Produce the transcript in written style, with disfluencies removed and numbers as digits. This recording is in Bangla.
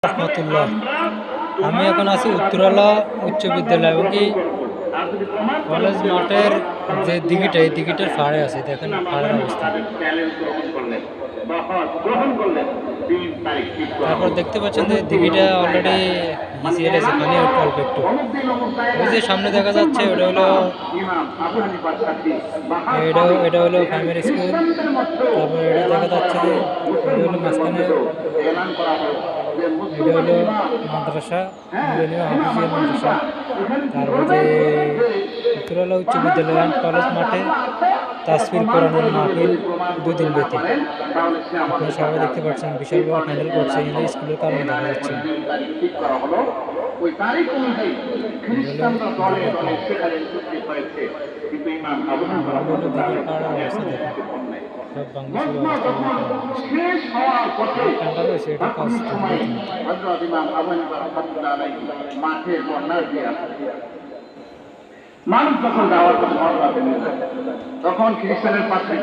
রহমতুল্লাহ। আমি এখন আছি উত্তরালা উচ্চ বিদ্যালয় এবং কি কলেজ মাঠের যে দিঘিটা, এই দিঘিটার ফাড়ে আছে। দেখেন ফাড়ের অবস্থা। তারপর দেখতে পাচ্ছেন যে দিঘিটা অলরেডি হিসিয়ে গেছে, পানি একটু অল্প একটু। ওই যে সামনে দেখা যাচ্ছে এটা হলো প্রাইমারি স্কুল। তারপর এটা দেখা যাচ্ছে যে এটা হলো মাঝখানে, এটা হলো মাদ্রাসা, নুরানীয় হাফিজিয়া মাদ্রাসা। তারপর যে উত্তরালা উচ্চ বিদ্যালয় অ্যান্ড কলেজ মাঠে তাসফির কোরআনুল মাহফিল 2 দিন ব্যাপী। আপনারা সবাই দেখতে পাচ্ছেন বিশাল বড় প্যান্ডেল করছে, কিন্তু স্কুলের কারণে দেখা যাচ্ছে না। দিঘির পাড়ার অবস্থা দেখেন, সব বাংলাদেশের অবস্থা ঠান্ডা রয়েছে, এটা কাজ মানুষ যখন যাওয়ার তখন খ্রিস্টানের পাত্রে